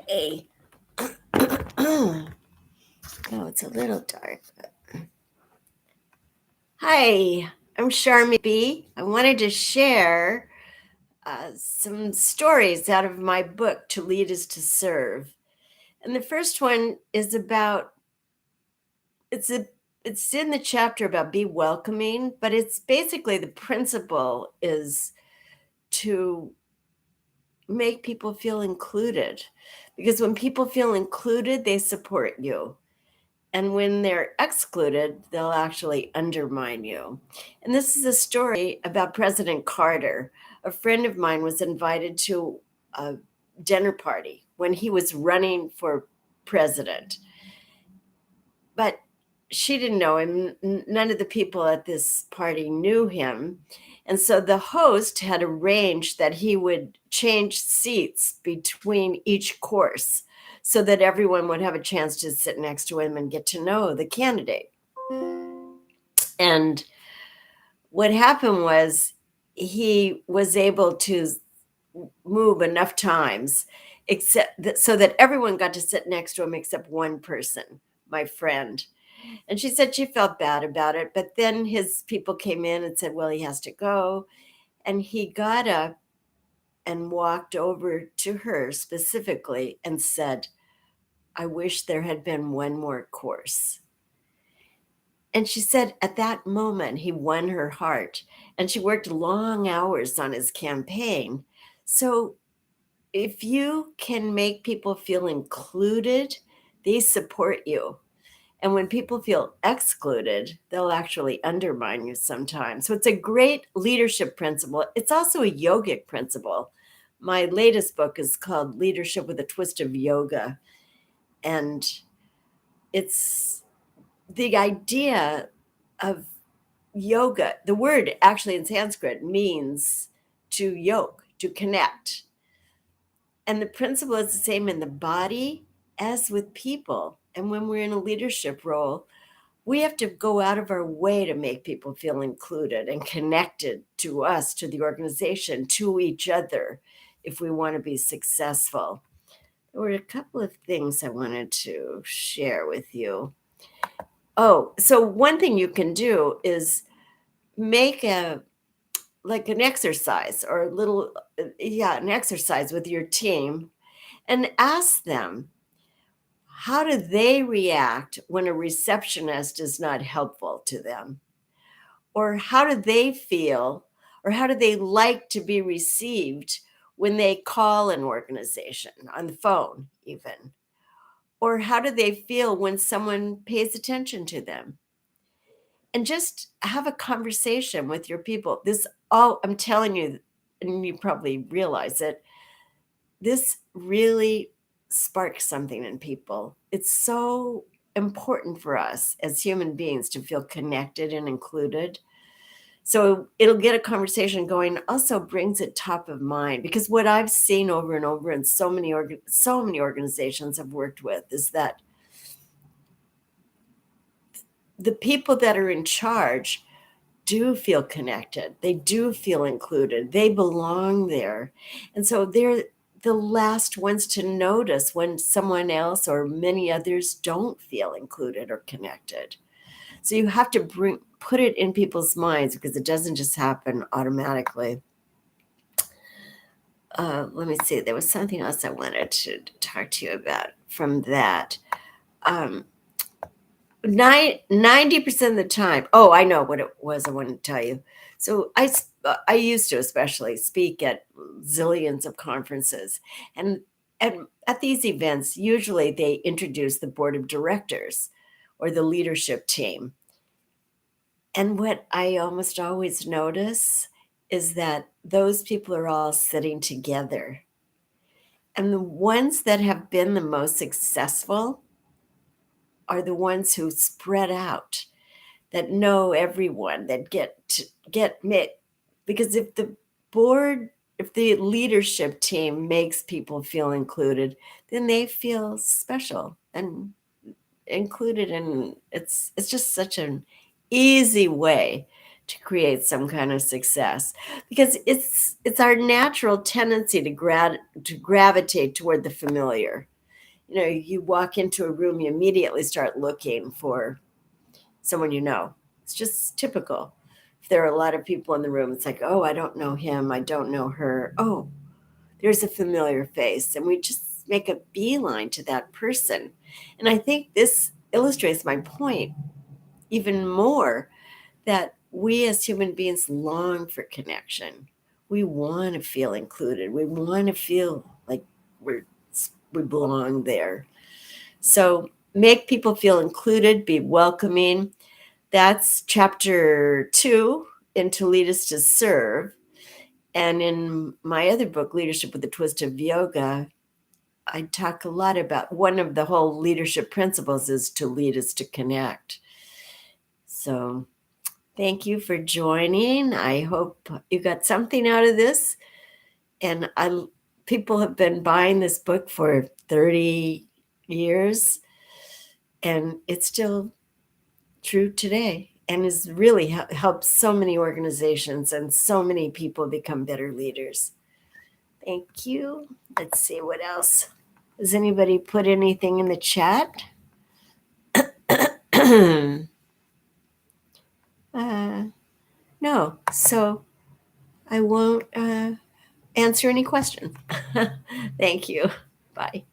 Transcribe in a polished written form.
Hey. Oh, it's a little dark. Hi, I'm Charmy B. I wanted to share some stories out of my book, To Lead is to Serve. And the first one is about it's a it's in the chapter about be welcoming, but it's basically the principle is to make people feel included. Because when people feel included, they support you. And when they're excluded, they'll actually undermine you. And this is a story about President Carter. A friend of mine was invited to a dinner party when he was running for president. But she didn't know him. None of the people at this party knew him. And so the host had arranged that he would change seats between each course so that everyone would have a chance to sit next to him and get to know the candidate. And what happened was he was able to move enough times so that everyone got to sit next to him except one person, my friend. And she said she felt bad about it, but then his people came in and said, well, he has to go. And he got up and walked over to her specifically and said, I wish there had been one more course. And she said at that moment, he won her heart. And she worked long hours on his campaign. So if you can make people feel included, they support you. And when people feel excluded, they'll actually undermine you sometimes. So it's a great leadership principle. It's also a yogic principle. My latest book is called Leadership with a Twist of Yoga. And it's the idea of yoga. The word actually in Sanskrit means to yoke, to connect. And the principle is the same in the body as with people. And when we're in a leadership role, we have to go out of our way to make people feel included and connected to us, to the organization, to each other, if we want to be successful. There were a couple of things I wanted to share with you. Oh, so one thing you can do is make an exercise or an exercise with your team and ask them, how do they react when a receptionist is not helpful to them? Or how do they feel, or how do they like to be received when they call an organization on the phone, even? Or how do they feel when someone pays attention to them? And just have a conversation with your people. I'm telling you, and you probably realize it, this really sparks something in people. It's so important for us as human beings to feel connected and included. So it'll get a conversation going, also brings it top of mind, because what I've seen over and over in so many organizations I've worked with is that the people that are in charge do feel connected. They do feel included. They belong there. And so they're the last ones to notice when someone else or many others don't feel included or connected. So you have to put it in people's minds, because it doesn't just happen automatically. Let me see. There was something else I wanted to talk to you about from that. 90% of the time. Oh, I know what it was I wanted to tell you. So I used to especially speak at zillions of conferences, and at these events, usually they introduce the board of directors or the leadership team. And what I almost always notice is that those people are all sitting together. And the ones that have been the most successful are the ones who spread out, that know everyone, that get met. Because if the leadership team makes people feel included, then they feel special and included, and it's just such an easy way to create some kind of success, because it's our natural tendency to gravitate toward the familiar. You walk into a room, you immediately start looking for someone you know. It's just typical. If there are a lot of people in the room, it's like, oh, I don't know him, I don't know her. Oh, there's a familiar face. And we just make a beeline to that person. And I think this illustrates my point even more, that we as human beings long for connection. We want to feel included. We want to feel like we belong there. So make people feel included, be welcoming. That's chapter 2 in To Lead Is to Serve. And in my other book, Leadership with a Twist of Yoga, I talk a lot about one of the whole leadership principles is to lead is to connect. So thank you for joining. I hope you got something out of this. And people have been buying this book for 30 years, and it's still true today, and has really helped so many organizations and so many people become better leaders. Thank you. Let's see what else. Does anybody put anything in the chat? No. So I won't answer any questions. Thank you. Bye.